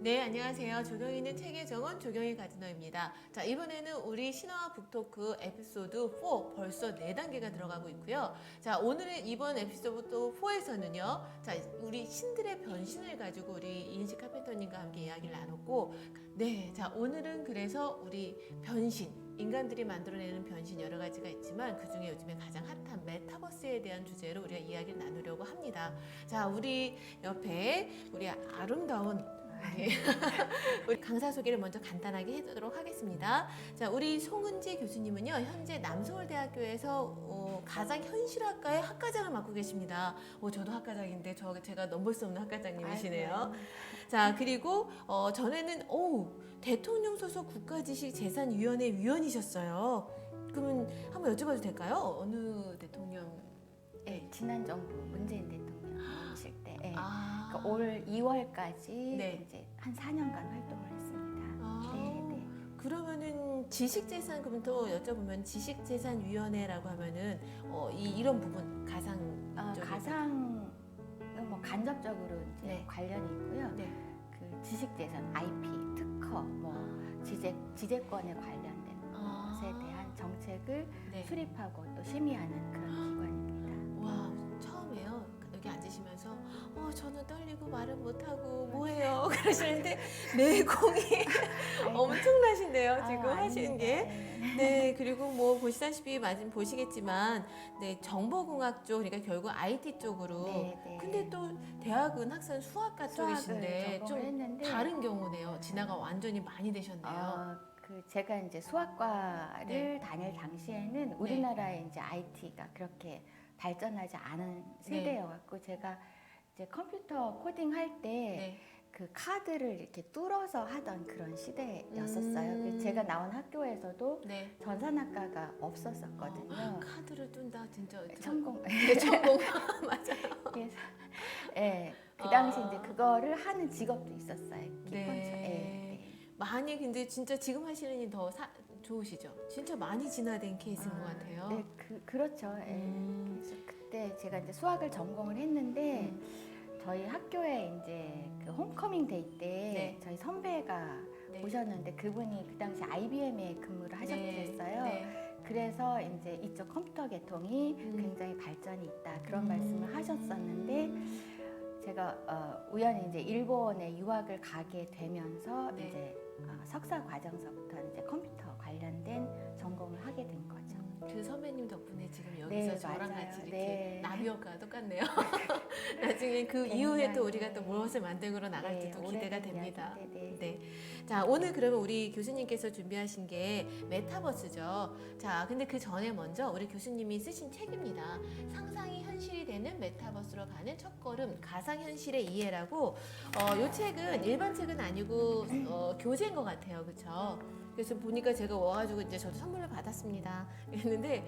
네, 안녕하세요. 조경이는 책의 정원 조경이 가즈너입니다. 자, 이번에는 우리 신화와 북토크 에피소드 4 벌써 4단계가 들어가고 있고요. 자, 오늘의 이번 에피소드 4에서는요. 자, 우리 신들의 변신을 가지고 우리 이인식 카펜터님과 함께 이야기를 나눴고, 네, 자, 오늘은 그래서 우리 변신, 인간들이 만들어내는 변신 여러 가지가 있지만 그 중에 요즘에 가장 핫한 메타버스에 대한 주제로 우리가 이야기를 나누려고 합니다. 자, 우리 옆에 우리 아름다운 우리 강사 소개를 먼저 간단하게 해두도록 하겠습니다. 자, 우리 송은지 교수님은요, 현재 남서울대학교에서 가상 현실학과의 학과장을 맡고 계십니다. 저도 학과장인데 제가 넘볼 수 없는 학과장님이시네요. 자, 그리고 전에는 대통령 소속 국가지식재산위원회 위원이셨어요. 그러면 한번 여쭤봐도 될까요? 어느 대통령? 네, 지난 정부 문재인 대통령이실 때, 아, 그러니까 올 2월까지 네. 이제 한 4년간 활동을 했습니다. 네. 그러면은 지식재산, 그럼 또 여쭤보면 지식재산위원회라고 하면은 이런 부분 가상 쪽에 가상은 뭐 간접적으로 이제 네. 관련이 있고요. 네. 그 지식재산, IP, 특허, 뭐 지재권에 관련된 것에 대한 정책을 네. 수립하고 또 심의하는 그런 기관입니다. 와, 처음에요. 여기 앉으시면서 저는 떨리고 말을 못하고 뭐해요 그러시는데 내공이 엄청나신데요 지금 하시는 게. 네, 그리고 뭐 보시다시피 보시겠지만 네, 정보공학 쪽, 그러니까 결국 IT 쪽으로. 네. 근데 또 대학은 학생 수학과 쪽이신데 좀 했는데, 다른 경우네요. 진화가 완전히 많이 되셨네요. 제가 이제 수학과를 네. 다닐 당시에는 우리나라의 이제 IT가 그렇게 발전하지 않은 세대여갖고 제가 이제 컴퓨터 코딩할 때 그 카드를 이렇게 뚫어서 하던 그런 시대였었어요. 그래서 제가 나온 학교에서도 전산학과가 없었었거든요. 카드를 뚠다 진짜. 천공. 천공. 맞아요. 그래서 그 당시 이제 그거를 하는 직업도 있었어요. 많이 근데 진짜 지금 하시는 일 더 좋으시죠? 진짜 많이 진화된 케이스인 것 같아요. 네, 그렇죠. 그래서 그때 제가 이제 수학을 전공을 했는데 저희 학교에 이제 그 홈커밍 데이 때 저희 선배가 오셨는데 그분이 그 당시 IBM에 근무를 하셨어요. 그래서 이제 이쪽 컴퓨터 계통이 굉장히 발전이 있다 그런 말씀을 하셨었는데 제가 우연히 이제 일본에 유학을 가게 되면서 이제 석사 과정서부터 이제 컴퓨터 관련된 전공을 하게 된 거죠. 그 선배님 덕분에 지금 여기서 저랑 맞아요. 같이 이렇게 나비효과가 똑같네요. 나중에 그 이후에 또 우리가 또 무엇을 만들고 나갈지도 기대가 됩니다. 네. 자, 오늘 그러면 우리 교수님께서 준비하신 게 메타버스죠. 자, 근데 그 전에 먼저 우리 교수님이 쓰신 책입니다. 상상이 현실이 되는 메타버스로 가는 첫걸음, 가상현실의 이해라고. 이 책은 일반 책은 아니고 교재인 것 같아요. 그렇죠? 그래서 보니까 제가 와가지고 이제 저도 선물을 받았습니다. 그랬는데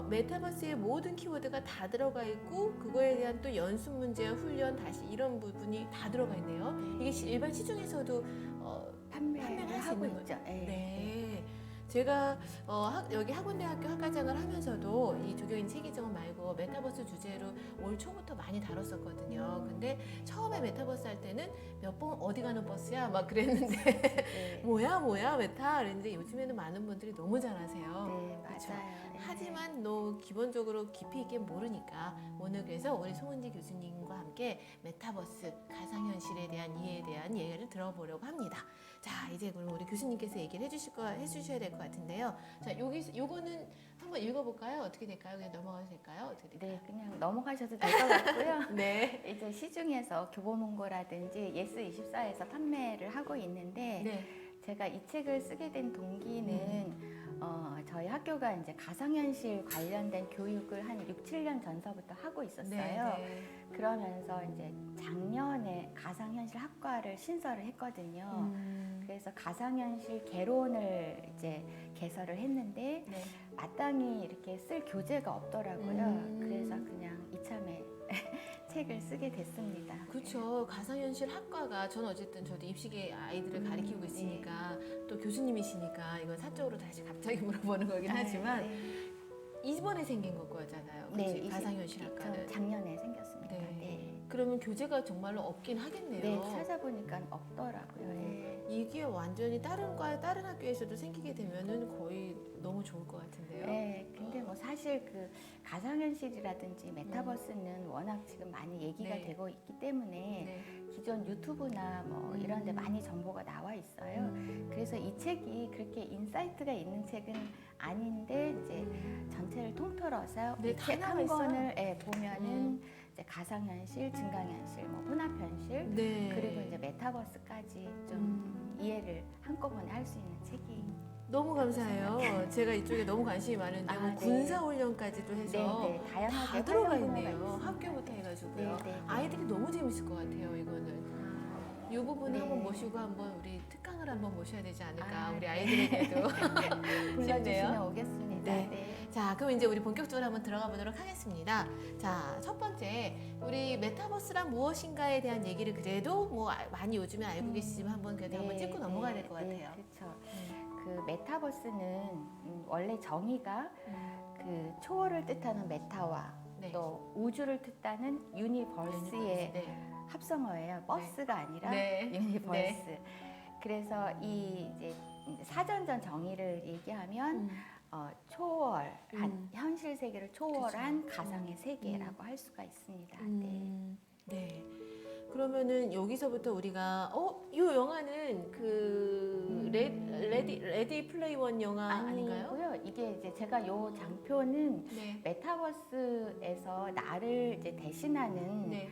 메타버스의 모든 키워드가 다 들어가 있고 그거에 대한 또 연습 문제와 훈련 다시 이런 부분이 다 들어가 있네요. 이게 일반 시중에서도 판매를 하고 있는 있죠. 네. 제가 여기 학원대학교 학과장을 하면서도 이 조경인 책의정원 말고 메타버스 주제로 올 초부터 많이 다뤘었거든요. 근데 처음에 메타버스 할 때는 몇 번 어디 가는 버스야 막 그랬는데 뭐야 메타 그랬는데 요즘에는 많은 분들이 너무 잘하세요. 네, 그쵸? 맞아요. 하지만 기본적으로 깊이 있게 모르니까 오늘 그래서 우리 송은지 교수님과 함께 메타버스 가상현실에 대한 이해에 대한 얘기를 들어보려고 합니다. 자, 이제 그럼 우리 교수님께서 얘기를 해주셔야 될 것 같은데요. 자, 요거는 한번 읽어볼까요? 어떻게 될까요? 그냥 넘어가도 될까요? 어떻게 될까요? 네, 그냥 넘어가셔도 될 것 같고요. 네. 이제 시중에서 교보문고라든지 예스24에서 판매를 하고 있는데 제가 이 책을 쓰게 된 동기는 저희 학교가 이제 가상현실 관련된 교육을 한 6, 7년 전서부터 하고 있었어요. 그러면서 이제 작년에 가상현실 학과를 신설을 했거든요. 그래서 가상현실 개론을 이제 개설을 했는데 마땅히 이렇게 쓸 교재가 없더라고요. 그래서 그냥 이참에 책을 쓰게 됐습니다. 그렇죠. 가상현실 학과가 저는 어쨌든 저도 입시계 아이들을 가리키고 있으니까 또 또 교수님이시니까 이건 사적으로 다시 갑자기 물어보는 거긴 하지만 네. 이번에 생긴 거잖아요. 네, 그치? 가상현실학과는. 작년에 생겼습니다. 네. 네. 그러면 교재가 정말로 없긴 하겠네요. 네, 찾아보니까 없더라고요. 네. 이게 완전히 다른 과에 다른 학교에서도 생기게 되면은 거의 너무 좋을 것 같은데요. 네, 근데 뭐 사실 그 가상현실이라든지 메타버스는 워낙 지금 많이 얘기가 네. 되고 있기 때문에 네. 기존 유튜브나 뭐 이런 데 많이 정보가 나와 있어요. 그래서 이 책이 그렇게 인사이트가 있는 책은 아닌데 이제 전체를 통틀어서 네, 이 다 책 나와 한 있어요. 권을 보면은 이제 가상현실, 증강현실, 뭐 혼합현실 네. 그리고 이제 메타버스까지 좀 이해를 한꺼번에 할 수 있는 책이 너무 감사해요. 제가 이쪽에 너무 관심이 많은데 뭐 네. 군사훈련까지도 해서 네, 네, 다양하게 다 들어가 활용 분야가 있네요. 있습니다. 학교부터 해가지고요. 네, 네, 네. 아이들이 너무 재밌을 것 같아요. 이거는. 이 부분을 네. 한번 모시고 한번 우리 특강을 한번 모셔야 되지 않을까. 우리 네. 아이들에게도. 불러주시면 싶네요. 오겠습니다. 네. 네. 자, 그럼 이제 우리 본격적으로 한번 들어가 보도록 하겠습니다. 자, 첫 번째, 우리 메타버스란 무엇인가에 대한 얘기를 그래도 뭐 많이 요즘에 알고 계시지만 한번 그래도 한번 짚고 넘어가야 될 것 같아요. 그렇죠. 그 메타버스는 원래 정의가 그 초월을 뜻하는 메타와 네. 또 우주를 뜻하는 유니버스의 네. 합성어예요. 버스가 아니라 네. 유니버스. 그래서 이 이제 사전전 정의를 얘기하면 초월한 현실 세계를 초월한 그쵸. 가상의 세계라고 할 수가 있습니다. 네. 그러면은 여기서부터 우리가 이 영화는 그 레디 플레이 원 영화 아닌가요? 아니고요. 이게 이제 제가 요 장표는 네. 메타버스에서 나를 이제 대신하는 네.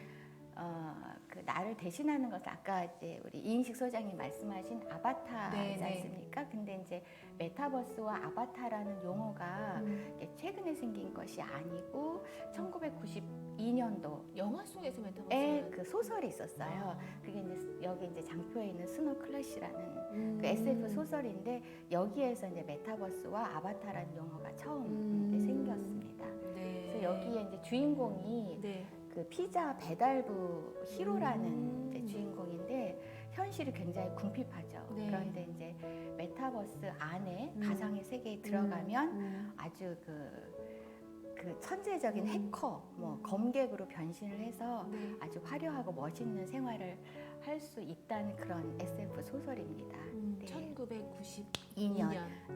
그 나를 대신하는 것을 아까 이제 우리 이인식 소장님 말씀하신 아바타이지 네, 네. 않습니까? 근데 이제 메타버스와 아바타라는 용어가 이게 최근에 생긴 것이 아니고 1992년도 영화 속에서 메타버스. 에 그 소설이 있었어요. 그게 이제 여기 이제 장표에 있는 스노 클래시라는 그 SF 소설인데 여기에서 이제 메타버스와 아바타라는 용어가 처음 이제 생겼습니다. 네. 그래서 여기에 이제 주인공이 네. 그 피자 배달부 히로라는 이제 주인공인데 현실이 굉장히 궁핍하죠. 네. 그런데 이제 메타버스 안에 가상의 세계에 들어가면 아주 그 천재적인 해커, 뭐 검객으로 변신을 해서 네. 아주 화려하고 멋있는 생활을 할 수 있다는 그런 SF 소설입니다. 네. 1992년.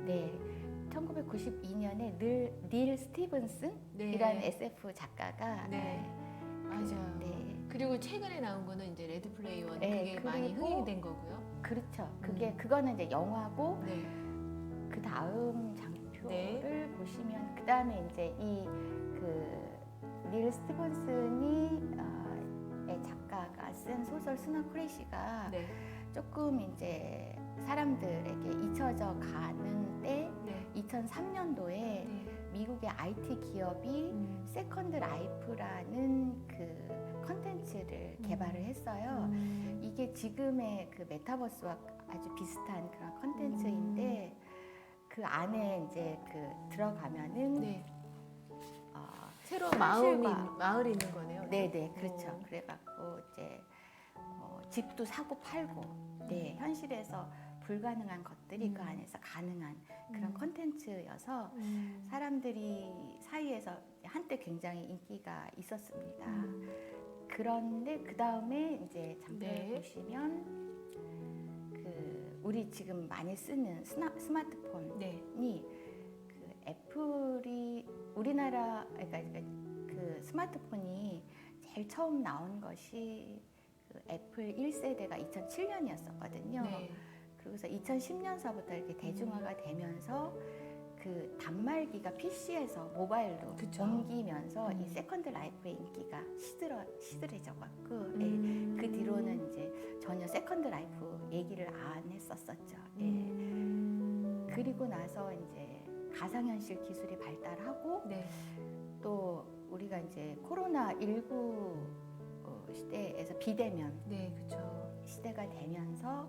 네. 1992년에 닐 스티븐슨이라는 SF 작가가 네. 맞아요. 네. 그리고 최근에 나온 거는 이제 레드 플레이 원 네, 그게 많이 그리고 흥행된 거고요. 그렇죠. 그거는 이제 영화고 네. 그 다음 장표를 네. 보시면 그 다음에 이제 이 그 닐 스티븐슨이 의 작가가 쓴 소설 스노 크래시가 네. 조금 이제 사람들에게 잊혀져 가는 때 네. 2003년도에 네. 미국의 IT 기업이 세컨드 라이프라는 그 컨텐츠를 개발을 했어요. 이게 지금의 그 메타버스와 아주 비슷한 그런 컨텐츠인데 그 안에 이제 그 들어가면은 네. 새로운 현실과- 마을이 있는 거네요. 네네 그렇죠. 그래갖고 이제 집도 사고 팔고 네 현실에서 불가능한 것들이 그 안에서 가능한 그런 컨텐츠여서 사람들이 사이에서 한때 굉장히 인기가 있었습니다. 그런데 그 다음에 이제 장표를 네. 보시면 그 우리 지금 많이 쓰는 스마트폰이 네. 그 애플이 우리나라 그러니까 그 스마트폰이 제일 처음 나온 것이 그 애플 1세대가 2007년이었었거든요. 네. 그래서 2010년서부터 이렇게 대중화가 되면서 그 단말기가 PC에서 모바일로 그쵸. 옮기면서 이 세컨드 라이프의 인기가 시들해져갖고 그 뒤로는 이제 전혀 세컨드 라이프 얘기를 안 했었었죠. 그리고 나서 이제 가상현실 기술이 발달하고 네. 또 우리가 이제 코로나 19 시대에서 비대면 네, 그렇죠. 시대가 되면서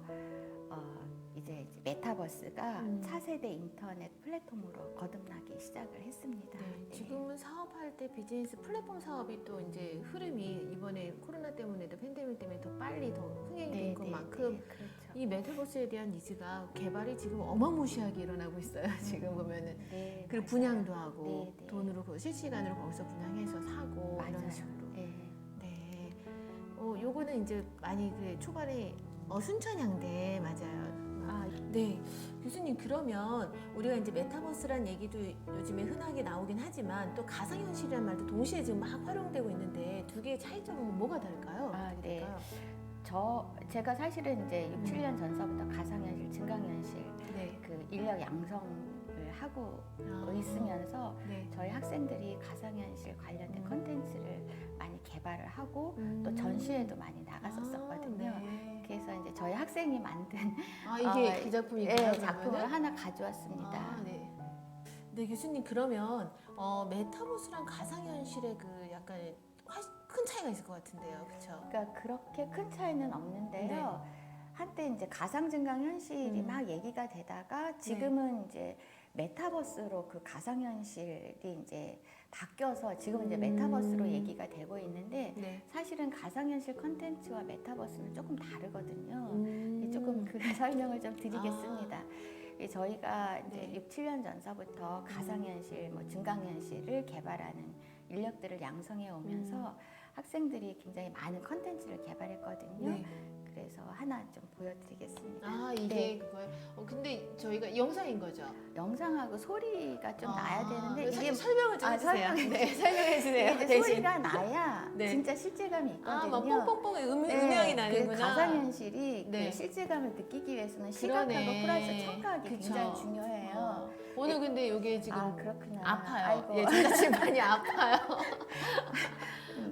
이제 메타버스가 음. 차세대 인터넷 플랫폼으로 거듭나기 시작을 했습니다. 네, 네. 지금은 사업할 때 비즈니스 플랫폼 사업이 또 이제 흐름이 이번에 코로나 때문에도 팬데믹 때문에 더 빨리 더 흥행이 된 것만큼 그렇죠. 이 메타버스에 대한 니즈가 개발이 지금 어마무시하게 일어나고 있어요. 지금 보면은. 네, 그리고 맞아요. 분양도 하고 네, 네. 돈으로 실시간으로 거기서 분양해서 사고 이런 맞아요. 식으로. 네. 네. 요거는 이제 많이 그 초반에 순천향대 맞아요. 아, 네, 교수님 그러면 우리가 이제 메타버스란 얘기도 요즘에 흔하게 나오긴 하지만 또 가상현실이란 말도 동시에 지금 막 활용되고 있는데 두 개의 차이점은 뭐가 다를까요? 아, 어떻게 네. 될까요? 제가 사실은 이제 6, 7년 전서부터 가상현실, 증강현실 네. 그 인력 양성을 하고 있으면서 네. 저희 학생들이 가상현실 관련된 컨텐츠를 많이 개발을 하고 또 음. 전시회도 많이 나갔었거든요. 아, 네. 그래서 이제 저희 학생이 만든 이게 그 작품인가요? 예, 그러면은? 작품을 하나 가져왔습니다. 아, 네. 네, 교수님 그러면 메타버스랑 가상현실의 그 약간 큰 차이가 있을 것 같은데요, 그렇죠? 그러니까 그렇게 큰 차이는 없는데요. 한때 이제 가상증강현실이 막 얘기가 되다가 지금은 이제 메타버스로 그 가상현실이 이제 바뀌어서 지금 이제 메타버스로 얘기가 되고 있는데 네. 사실은 가상현실 컨텐츠와 메타버스는 조금 다르거든요. 음. 조금 그 설명을 좀 드리겠습니다. 저희가 이제 6, 7년 전서부터 가상현실, 뭐 증강현실을 개발하는 인력들을 양성해 오면서 학생들이 굉장히 많은 컨텐츠를 개발했거든요. 네. 그래서 하나 좀 보여드리겠습니다. 아, 이게 네. 그거예요? 근데 저희가 영상인 거죠? 영상하고 소리가 좀 나야 되는데 이게 설명을 좀 해주세요. 설명해 네, 설명해 주세요. 이게 대신. 소리가 나야 네. 진짜 실제감이 있거든요. 막 뽕뽕뽕 음향이 네, 나는구나. 그 가상현실이 네. 그 실제감을 느끼기 위해서는 시각하고 플러스 청각이 그쵸. 굉장히 중요해요. 오늘 근데 이게 지금 그렇구나. 아파요. 아이고. 예, 제작진 많이 아파요.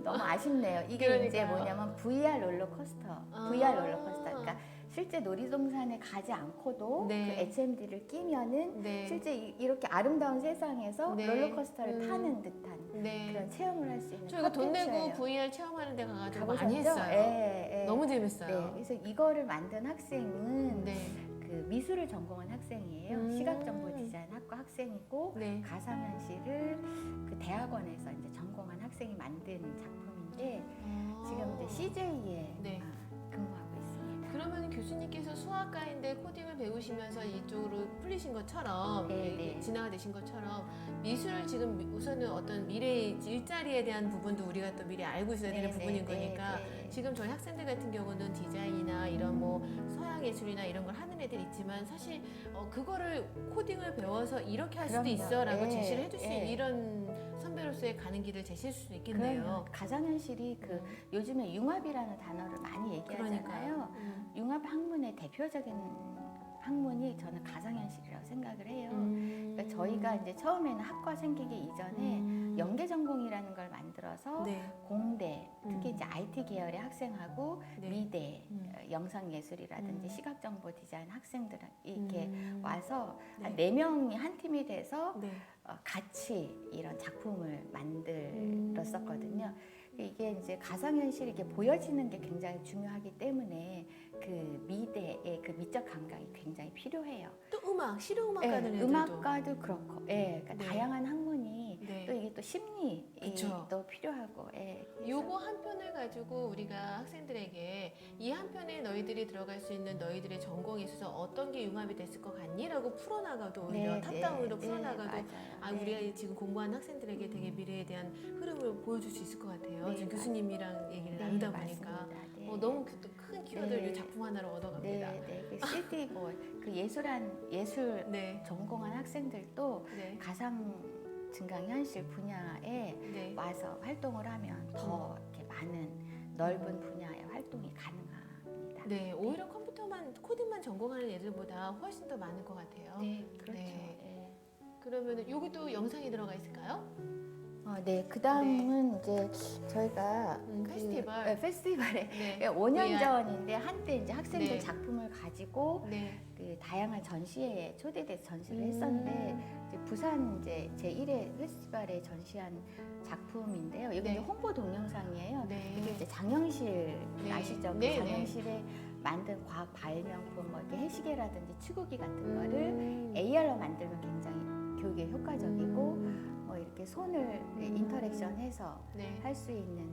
너무 아쉽네요. 이게 그러니까요. 이제 뭐냐면 VR 롤러코스터. VR 롤러코스터. 그러니까 실제 놀이동산에 가지 않고도 네. 그 HMD를 끼면은 네. 실제 이렇게 아름다운 세상에서 네. 롤러코스터를 타는 듯한 네. 그런 체험을 할 수 있는 저희가 돈 내고 콘텐츠예요. VR 체험하는 데 가가지고 가보셨죠? 많이 했어요. 예, 예. 너무 재밌어요. 네, 그래서 이거를 만든 학생은 네. 그 미술을 전공한 학생이에요. 시각정보 디자인 학과 학생이고 네. 가상현실을 그 대학원에서 이제 전공한 학생이 만든 작품인데 지금 이제 CJ에 네. 근무하고 있습니다. 그러면 교수님께서 수학과인데 코딩을 배우시면서 이쪽으로 풀리신 것처럼 네, 네. 진화가 되신 것처럼 미술을 지금 우선은 어떤 미래 일자리에 대한 부분도 우리가 또 미리 알고 있어야 되는 네, 부분인 네, 거니까 네. 지금 저희 학생들 같은 경우는 디자인이나 이런 뭐 서양 예술이나 이런 걸 하는 애들 있지만 사실 그거를 코딩을 배워서 이렇게 할 수도 그럼요. 있어라고 예, 제시를 해줄 수 있는 예. 이런 선배로서의 가는 길을 제시할 수 있겠네요. 그러면 가상현실이 그 요즘에 융합이라는 단어를 많이 얘기하잖아요. 융합 학문의 대표적인 학문이 저는 가상현실이라고 생각을 해요. 그러니까 저희가 이제 처음에는 학과 생기기 이전에 연계 전공이라는 걸 만들어서 네. 공대, 특히 이제 IT 계열의 학생하고 네. 미대, 영상예술이라든지 시각정보 디자인 학생들 이렇게 와서 네. 한 4명이 한 팀이 돼서 네. 같이 이런 작품을 만들었었거든요. 이게 이제 가상현실이 이렇게 보여지는 게 굉장히 중요하기 때문에 그 미대의 그 미적 감각이 굉장히 필요해요. 또 음악, 실용음악가는 애들도 음악과도 그렇고, 그러니까 네. 다양한 학문이 네. 또 이게 또 심리도 그쵸. 필요하고, 그래서 요거 한 편을 가지고 우리가 학생들에게 이 한 편에 너희들이 들어갈 수 있는 너희들의 전공에 있어서 어떤 게 융합이 됐을 것 같니? 라고 풀어나가도 오히려 탑다운으로 풀어나가도 맞아요. 우리가 지금 공부하는 학생들에게 되게 미래에 대한 흐름을 보여줄 수 있을 것 같아요. 네, 지금 교수님이랑 얘기를 네, 나누다 맞습니다. 보니까 네. 너무 큰 키워드를 네. 이 작품 하나로 얻어갑니다. 그 CD 그 예술 네. 전공한 학생들도 네. 가상 증강현실 분야에 네. 와서 활동을 하면 더 이렇게 많은 넓은 분야의 활동이 가능합니다. 네, 오히려 컴퓨터만 코딩만 전공하는 애들보다 훨씬 더 많은 것 같아요. 네, 그렇죠. 네. 그러면 여기도 영상이 들어가 있을까요? 네, 그 다음은 이제 저희가 페스티벌. 페스티벌에 네. 5년 VR. 전인데 한때 이제 학생들 네. 작품을 가지고 네. 그 다양한 전시회에 초대돼서 전시를 했었는데 이제 부산 이제 제1회 페스티벌에 전시한 작품인데요. 이게 네. 이제 홍보 동영상이에요. 네. 이게 이제 장영실 네. 아시죠? 그 네, 장영실에 만든 과학 발명품 뭐 이렇게 해시계라든지 치구기 같은 거를 AR로 만들면 굉장히 교육에 효과적이고 뭐 이렇게 손을 인터랙션해서 네. 할 수 있는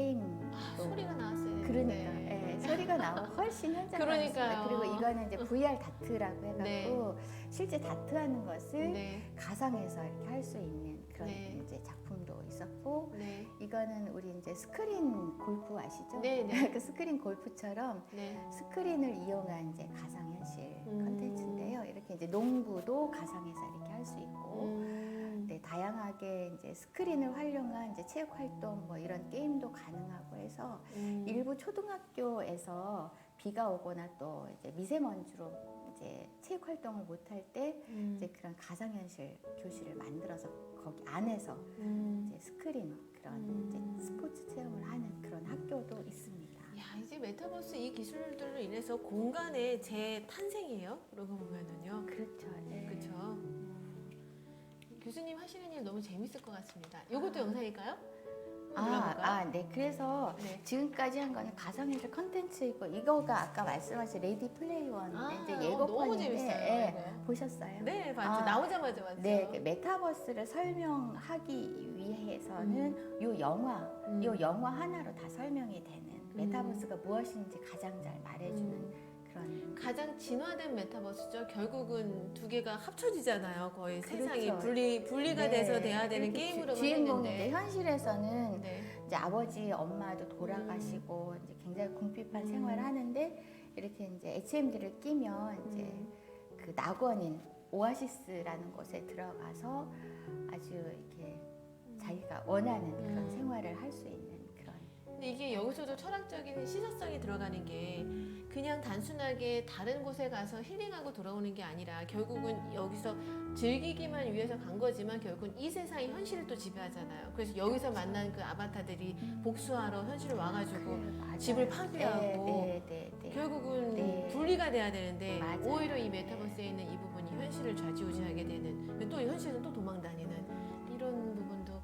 게임도 소리가 나왔어요. 그러니까 소리가 나오고 훨씬 현장감 그러니까요. 있습니다. 그리고 이거는 이제 VR 다트라고 해갖고 네. 실제 다트하는 것을 네. 가상에서 이렇게 할 수 있는 그런 네. 이제 작품도 있었고 네. 이거는 우리 이제 스크린 골프 아시죠? 네. 네. 그 스크린 골프처럼 네. 스크린을 이용한 이제 가상현실 음. 컨텐츠인데요. 이렇게 이제 농구도 가상에서 이렇게 할 수 있고, 음. 네, 다양하게 이제 스크린을 활용한 이제 체육 활동 뭐 이런 게임도 가능하고 해서 일부 초등학교에서 비가 오거나 또 이제 미세먼지로 이제 체육 활동을 못할 때 이제 그런 가상현실 교실을 만들어서 거기 안에서 이제 스크린 그런 이제 스포츠 체험을 하는 그런 학교도 있습니다. 야, 이제 메타버스 이 기술들로 인해서 공간의 재탄생이에요. 그러고 보면은요. 그렇죠. 네. 그렇죠. 교수님 하시는 일 너무 재밌을 것 같습니다. 이것도 영상일까요? 네. 그래서 네. 지금까지 한 거는 가상현실 컨텐츠이고 이거가 아까 말씀하신 레디 플레이 원인데 이제 너무 예고편인데 재밌어요. 이거. 보셨어요? 네, 봤죠. 나오자마자 봤죠. 네, 그 메타버스를 설명하기 위해서는 요 영화 하나로 다 설명이 되는 메타버스가 무엇인지 가장 잘 말해주는 그런 가장 진화된 메타버스죠. 결국은 두 개가 합쳐지잖아요. 거의 그렇죠. 세상이 분리가 네, 돼서 돼야 되는 이렇게 게임으로만 주인공이 했는데. 이제 현실에서는 네. 이제 아버지, 엄마도 돌아가시고 이제 굉장히 궁핍한 생활을 하는데 이렇게 이제 HMD를 끼면 이제 그 낙원인 오아시스라는 곳에 들어가서 아주 이렇게 자기가 원하는 그런 생활을 할 수 있는 그런. 근데 이게 여기서도 철학적인 시사성이 들어가는 게 그냥 단순하게 다른 곳에 가서 힐링하고 돌아오는 게 아니라 결국은 여기서 즐기기만 위해서 간 거지만 결국은 이 세상이 현실을 또 지배하잖아요. 그래서 여기서 만난 그 아바타들이 복수하러 현실을 와가지고 맞아요. 집을 파괴하고 네. 결국은 네. 분리가 돼야 되는데 맞아요. 오히려 이 메타버스에 있는 이 부분이 현실을 좌지우지하게 되는 또 현실에서 또 도망다니는 이런 부분도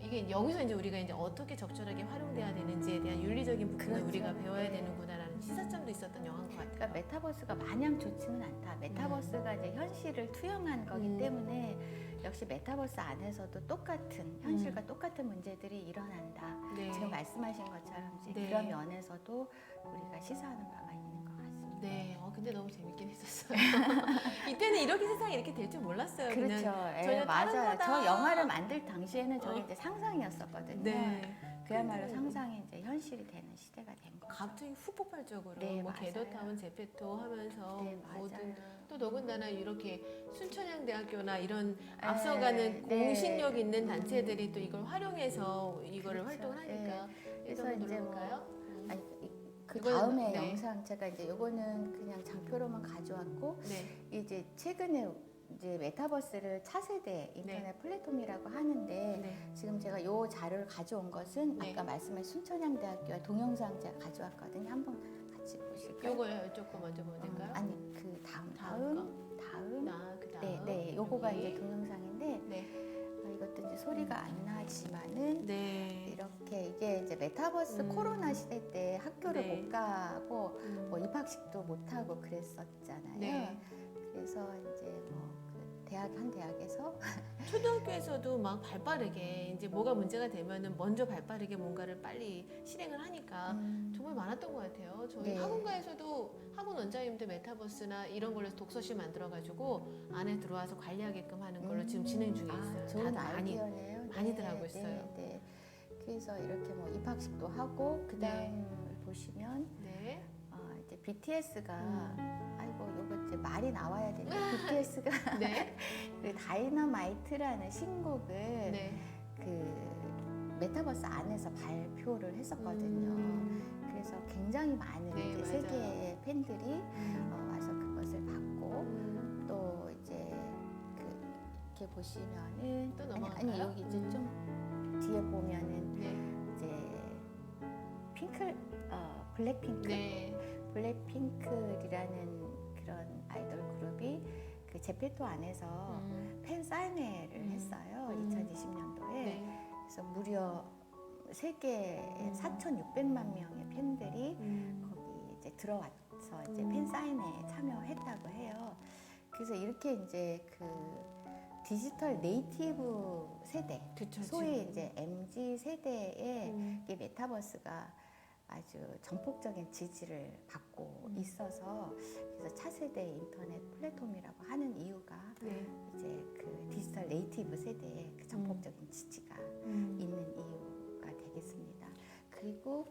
이게 여기서 이제 우리가 이제 어떻게 적절하게 활용돼야 되는지에 대한 윤리적인 부분을 그렇죠. 우리가 배워야 네. 되는구나라는 시사점도 있었던 영화인 것 같아요. 그러니까 메타버스가 마냥 좋지는 않다. 메타버스가 이제 현실을 투영한 거기 때문에 역시 메타버스 안에서도 똑같은 현실과 똑같은 문제들이 일어난다. 네. 지금 말씀하신 것처럼 이제 네. 그런 면에서도 우리가 시사하는 바가 있는 것 같습니다. 네, 근데 너무 재밌긴 했었어요. 이때는 이렇게 세상이 이렇게 될 줄 몰랐어요. 그렇죠. 전혀 다른 맞아요. 거다. 저 영화를 만들 당시에는 저게 이제 상상이었었거든요. 네. 그야말로 상상이 이제 현실이 되는 시대가 된 거죠. 갑자기 후폭발적으로 네, 뭐 맞아요. 게더타운, 제페토 하면서 네, 모든 맞아요. 또 더군다나 이렇게 순천향대학교나 이런 앞서가는 네. 공신력 있는 단체들이 또 이걸 활용해서 이거를 그렇죠. 활동을 하니까 그래서 이제 뭐 볼까요? 아니, 그 이거는 다음에 네. 영상 제가 이제 요거는 그냥 장표로만 가져왔고 네. 이제 최근에 이제 메타버스를 차세대 인터넷 플랫폼이라고 하는데 네. 지금 제가 요 자료를 가져온 것은 네. 아까 말씀하신 순천향대학교와 동영상 제가 가져왔거든요. 한번 같이 보실까요? 요거요. 이쪽 거 먼저 보면 될까요? 아니 그 다음 그다음. 네 요거가 여기. 이제 동영상인데 네. 이것도 이제 소리가 안 나지만은 네. 이렇게 이게 이제 메타버스 코로나 시대 때 학교를 네. 못 가고 뭐 입학식도 못 하고 그랬었잖아요. 네. 그래서 이제 뭐그 한 대학에서 초등학교에서도 막 발빠르게 이제 뭐가 문제가 되면은 먼저 발빠르게 뭔가를 빨리 실행을 하니까 정말 많았던 것 같아요. 저희 네. 학원가에서도 학원 원장님들 메타버스나 이런 걸로 독서실 만들어가지고 안에 들어와서 관리하게끔 하는 걸로 지금 진행 중에 있어요. 좋은 다들 아이디어네요. 많이들 하고 있어요. 네. 그래서 이렇게 뭐 입학식도 하고 그다음 보시면 네. 이제 BTS가 아이고 요거 이제 말이 나와야 되는데 BTS가 네. 그 다이너마이트라는 신곡을 네. 그 메타버스 안에서 발표를 했었거든요. 그래서 굉장히 많은 네, 이제 맞아요. 세계의 팬들이 와서 그것을 받고 또 이제 그 이렇게 보시면은 또 아니 넘어갈까요? 여기 이제 좀 뒤에 보면은 네. 이제 블랙핑크 네. 블랙핑크라는 그런 아이돌 그룹이 그 제페토 안에서 팬 사인회를 했어요. 2020년도에. 네. 그래서 무려 세계 4,600만 명의 팬들이 거기 이제 들어와서 이제 팬 사인회에 참여했다고 해요. 그래서 이렇게 이제 그 디지털 네이티브 세대, 그쵸, 소위 지금. 이제 MZ 세대의 이 메타버스가 아주 전폭적인 지지를 받고 있어서 그래서 차세대 인터넷 플랫폼이라고 하는 이유가 네. 이제 그 디지털 네이티브 세대의 그 전폭적인 지지가 있는 이유가 되겠습니다. 그리고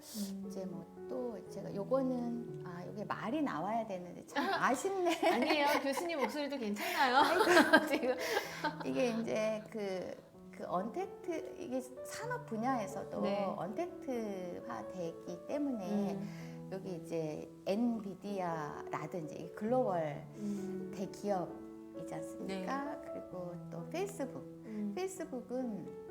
이제 뭐 또 제가 요거는 요게 말이 나와야 되는데 참 아쉽네. 아니에요. 교수님 목소리도 괜찮아요. 지금. 이게 이제 그 언택트 이게 산업 분야에서도 네. 언택트화 되기 때문에 여기 이제 엔비디아라든지 이 글로벌 대기업이지 않습니까? 그리고 또 페이스북은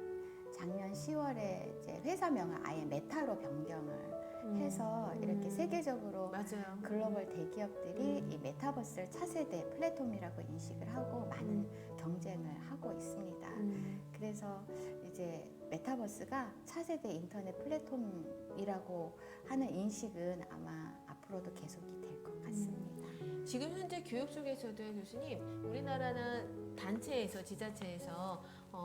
작년 10월에 이제 회사명을 아예 메타로 변경을 해서 이렇게 세계적으로 맞아요. 글로벌 대기업들이 이 메타버스를 차세대 플랫폼이라고 인식을 하고 많은 경쟁을 하고 있습니다. 그래서 이제 메타버스가 차세대 인터넷 플랫폼이라고 하는 인식은 아마 앞으로도 계속이 될 것 같습니다. 지금 현재 교육 쪽에서도 교수님, 우리나라는 단체에서 지자체에서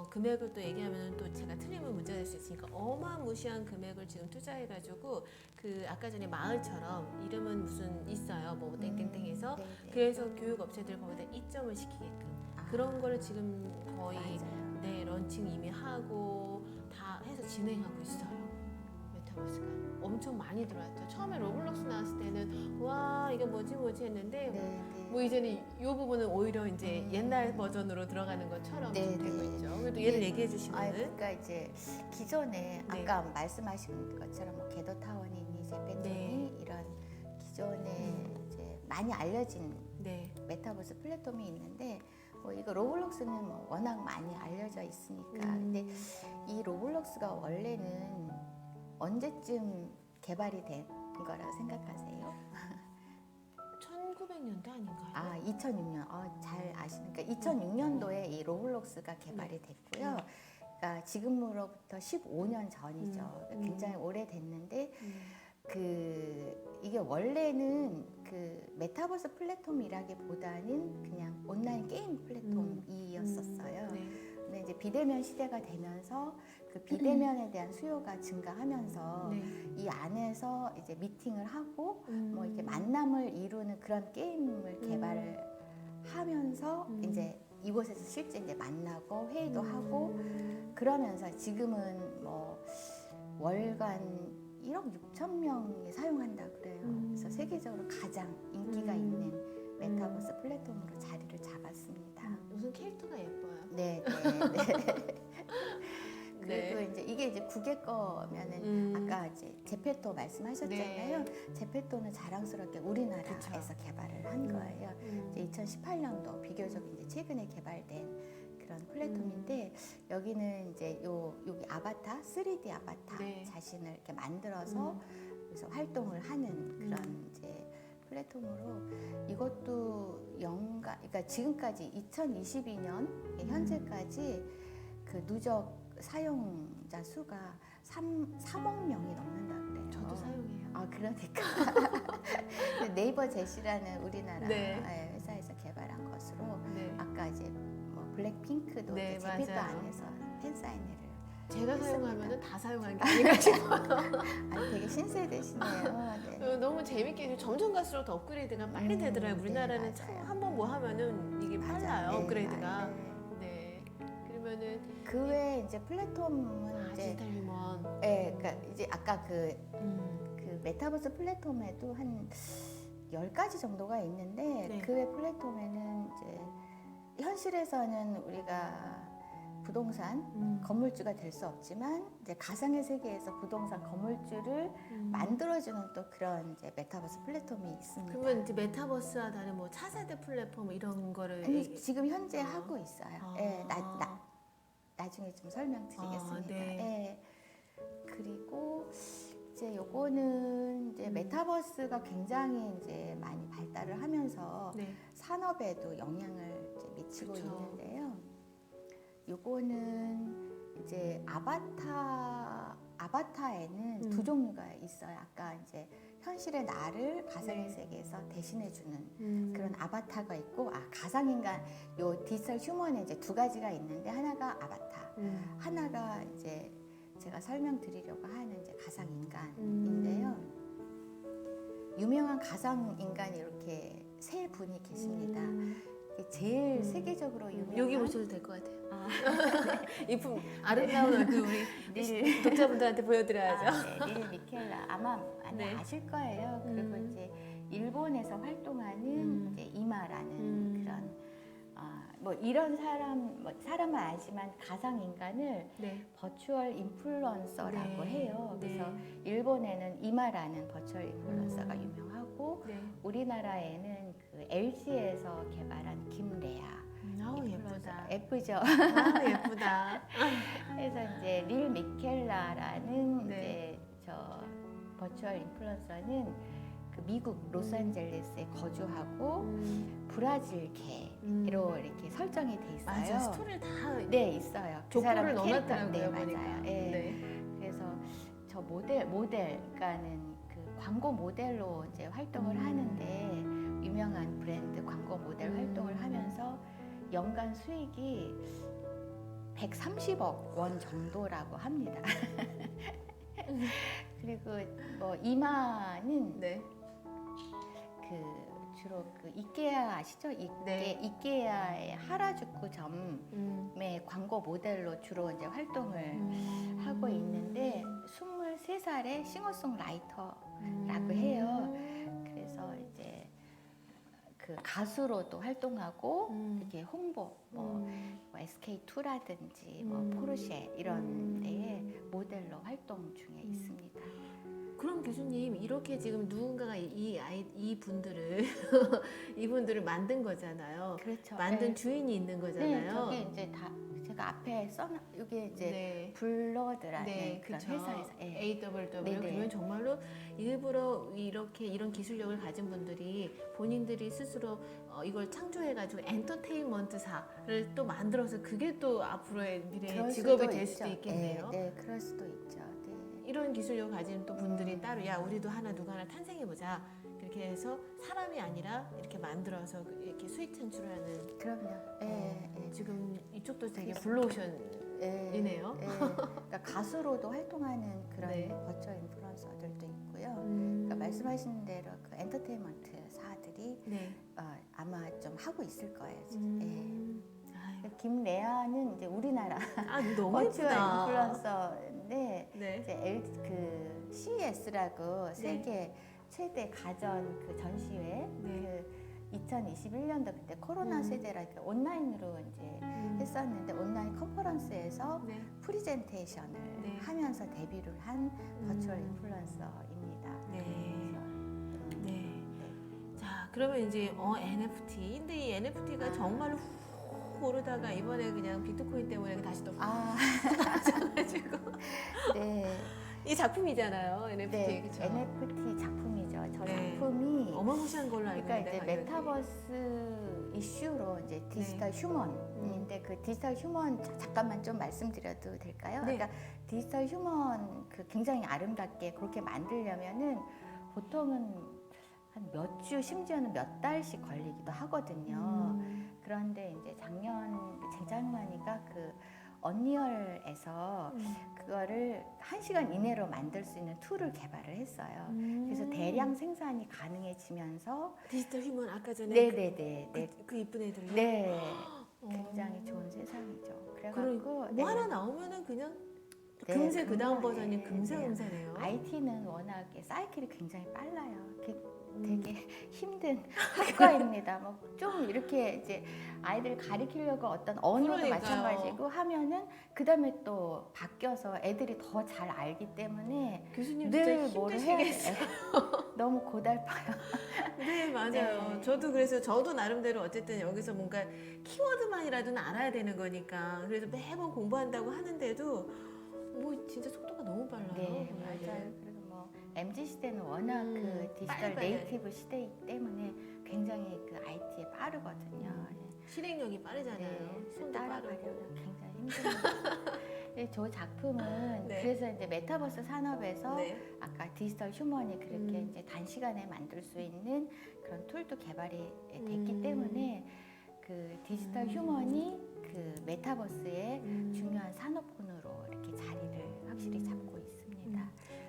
금액을 또 얘기하면 또 제가 틀리면 문제가 될 수 있으니까 어마무시한 금액을 지금 투자해가지고 그 아까 전에 마을처럼 이름은 무슨 있어요, 뭐 땡땡땡해서 네네. 그래서 교육 업체들 거기다 입점을 시키게끔 그런 거를 지금 거의 맞아요. 네 런칭 이미 하고 다 해서 진행하고 있어요. 메타버스가 엄청 많이 들어왔죠. 처음에 로블록스 나왔을 때는 와 이게 뭐지 했는데 네. 뭐 이제는 이 부분은 오히려 이제 옛날 버전으로 들어가는 것처럼 네, 지금 되고 네. 있죠. 그래도 예를 얘기해 주시면은 그러니까 이제 기존에 네. 아까 말씀하신 것처럼 뭐 궤도타워니 제페토니 네. 이런 기존에 이제 많이 알려진 네. 메타버스 플랫폼이 있는데 뭐 이거 로블록스는 뭐 워낙 많이 알려져 있으니까 근데 이 로블록스가 원래는 언제쯤 개발이 된 거라고 생각하세요? 1900년대 아닌가요? 2006년. 잘 아시니까 2006년도에 이 로블록스가 개발이 됐고요. 그러니까 지금으로부터 15년 전이죠. 굉장히 오래됐는데 이게 원래는 그 메타버스 플랫폼이라기보다는 그냥 온라인 게임 플랫폼이었었어요. 네. 근데 이제 비대면 시대가 되면서 그 비대면에 대한 수요가 증가하면서 네. 이 안에서 이제 미팅을 하고 뭐 이렇게 만남을 이루는 그런 게임을 개발을 하면서 이제 이곳에서 실제 이제 만나고 회의도 하고 그러면서 지금은 뭐 월간 1억 6천 명이 사용한다 그래요. 그래서 세계적으로 가장 인기가 있는 메타버스 플랫폼으로 자리를 잡았습니다. 무슨 캐릭터가 예뻐요. 네. 그리고 이제 이게 이제 국외 거면은 아까 이제 제페토 말씀하셨잖아요. 제페토는 자랑스럽게 우리나라에서 개발을 한 거예요. 이제 2018년도 비교적 이제 최근에 개발된 그런 플랫폼인데 여기는 이제 여기 아바타, 3D 아바타 자신을 이렇게 만들어서 그래서 활동을 하는 그런 이제 플랫폼으로 이것도 그러니까 지금까지 2022년 현재까지 그 누적 사용자 수가 3억 명이 넘는다 그래요. 저도 사용해요. 그러니까 네이버 제시라는 우리나라 네. 회사에서 개발한 것으로 네. 아까 이제 뭐 블랙핑크도 네, 제페토 맞아요. 안에서 팬 사인회를 제가 했습니다. 사용하면은 다 사용한 게 아닌가 싶어요. 되게 신세대시네요. 네. 너무 재밌게 점점 갈수록 더 업그레이드가 빨리 되더라고요. 우리나라는 참 맞아요. 한 번 뭐 하면은 이게 빨라요. 네, 업그레이드가. 네. 네. 그러면은 그 외에 이제 플랫폼은 이제 디지털 휴먼. 그러니까 이제 아까 그 메타버스 플랫폼에도 한 10가지 정도가 있는데 그 외 플랫폼에는 이제 현실에서는 우리가 부동산 건물주가 될 수 없지만 이제 가상의 세계에서 부동산 건물주를 만들어주는 또 그런 이제 메타버스 플랫폼이 있습니다. 그러면 이제 메타버스와 다른 뭐 차세대 플랫폼 이런 거를 아니, 지금 현재 하고 있어요. 나중에 좀 설명드리겠습니다. 네. 그리고 이제 요거는 이제 메타버스가 굉장히 이제 많이 발달을 하면서 산업에도 영향을 이제 미치고 있는데요. 요거는 이제 아바타에는 두 종류가 있어요. 아까 이제 현실의 나를 가상의 세계에서 대신해주는 그런 아바타가 있고, 가상인간, 요 디지털 휴먼에 이제 두 가지가 있는데, 하나가 아바타, 하나가 이제 제가 설명드리려고 하는 이제 가상인간인데요. 유명한 가상인간이 이렇게 세 분이 계십니다. 제일 세계적으로 유명한, 여기 보셔도 될 것 같아요. 네. 이품 아름다운 얼굴 우리 독자분들한테 보여드려야죠. 릴 미켈라 아마 네. 아실 거예요. 그리고 이제 일본에서 활동하는 이제 이마라는 그런 뭐 이런 사람은 알지만 가상 인간을 네. 버추얼 인플루언서라고 네. 해요. 네. 그래서 일본에는 이마라는 버추얼 인플루언서가 유명하고, 네. 우리나라에는 그 LG에서 개발한 김레아. 아우 인플루언서. 예쁘다. 예쁘죠. 아우 예쁘다. 그래서 이제 릴 미켈라라는 네. 이제 저 버추얼 인플루언서는 그 미국 로스앤젤레스에 거주하고 브라질계로 이렇게 설정이 돼 있어요. 맞아. 스토리를 다 네, 있어요. 그 족보를 사람의 캐릭터. 넣어놨더라고요. 네, 보니까. 맞아요. 예. 네. 그래서 저 모델, 그러니까는 그 광고 모델로 이제 활동을 하는데, 유명한 브랜드 광고 모델 활동을 하면서 연간 수익이 130억 원 정도라고 합니다. 그리고 뭐 이마는 네. 그 주로 그 이케아 아시죠? 네. 이케아의 하라주쿠 점의 광고 모델로 주로 이제 활동을 하고 있는데, 23살의 싱어송라이터라고 해요. 그래서 이제 그 가수로도 활동하고, 이렇게 홍보, 뭐 SK2라든지 뭐 포르쉐 이런 데에 모델로 활동 중에 있습니다. 그럼 교수님 이렇게 지금 누군가가 이분들을 이분들을 만든 거잖아요. 그렇죠. 만든 네. 주인이 있는 네, 거잖아요. 저기 이제 다 제가 앞에 써놔. 이게 이제 네. 블러드라는 네, 그런 그쵸. 회사에서. 예. AWW. 네네. 그러면 정말로 일부러 이런 기술력을 가진 분들이 본인들이 스스로 이걸 창조해가지고 엔터테인먼트사를 또 만들어서 그게 또 앞으로의 미래의 그럴 직업이 수도 될 있죠. 수도 있겠네요. 네, 그럴 수도 있죠. 네. 이런 기술력을 가진 또 분들이 따로 야 우리도 누가 하나 탄생해보자. 그렇게 해서 사람이 아니라 이렇게 만들어서 이렇게 수익 창출하는. 그럼요. 예, 예. 지금 이쪽도 되게 그래서- 블루오션이네요. 그러니까 가수로도 활동하는 그런 네. 버추얼 인플루언서들도 있고요. 그러니까 말씀하신 대로 그 엔터테인먼트사들이 네. 아마 좀 하고 있을 거예요. 아유, 예. 김레아는 이제 우리나라 너무 버추얼 예쁘다. 인플루언서인데, 네. 이제 그 CES라고 세계 최대 가전 그 전시회, 네. 그 2021년도 그때 코로나 세대라 이렇게 온라인으로 이제 했었는데, 온라인 컨퍼런스에서 네. 프리젠테이션을 네. 하면서 데뷔를 한 버추얼 인플루언서입니다. 네. 그래서, 네. 자, 그러면 이제 NFT. 근데 이 NFT가 정말로 훅 오르다가 이번에 그냥 비트코인 때문에 다시 또 빠져가지고 네. 이 작품이잖아요, NFT. 네, 그쵸? NFT 작품이죠. 저 네. 작품이 어마무시한 걸로 알고 그러니까 있는데 이제 메타버스 이슈로 이제 디지털 네. 휴먼인데, 그 디지털 휴먼 잠깐만 좀 말씀드려도 될까요? 네. 그러니까 디지털 휴먼 그 굉장히 아름답게 그렇게 만들려면은 보통은 한 몇 주, 심지어는 몇 달씩 걸리기도 하거든요. 그런데 이제 재작년이가 그 언리얼에서 그거를 1시간 이내로 만들 수 있는 툴을 개발을 했어요. 그래서 대량 생산이 가능해지면서 디지털 휴먼 아까 전에 네네네 그 이쁜 애들이요? 네 굉장히 좋은 세상이죠. 그래가지고 뭐 하나 나오면은 그냥 네, 금세 그 다음 금방, 버전이 네, 금세금세네요. IT는 워낙에 사이클이 굉장히 빨라요. 되게 힘든 학과입니다. 뭐 좀 이렇게 이제 아이들 가리키려고 어떤 언어도 그러니까요. 마찬가지고 하면은 그 다음에 또 바뀌어서 애들이 더 잘 알기 때문에 교수님 늘 진짜 뭐를 해야 힘드시겠어요. 돼요. 너무 고달파요. 네 맞아요. 네. 저도 나름대로 어쨌든 여기서 뭔가 키워드만이라도는 알아야 되는 거니까 그래서 매번 공부한다고 하는데도 뭐 진짜 속도가 너무 빨라요. 네, 보면은. 맞아요. 그리고 뭐 MZ 시대는 워낙 그 디지털 빨리빨리. 네이티브 시대이기 때문에 굉장히 그 IT에 빠르거든요. 예. 실행력이 빠르잖아요. 네, 손도 따라가려면 빠르고. 굉장히 힘듭니다. 네, 저 작품은 네. 그래서 이제 메타버스 산업에서 네. 아까 디지털 휴먼이 그렇게 이제 단시간에 만들 수 있는 그런 툴도 개발이 됐기 때문에 그 디지털 휴먼이 그 메타버스의 중요한 산업군으로 이렇게 자리를 확실히 잡고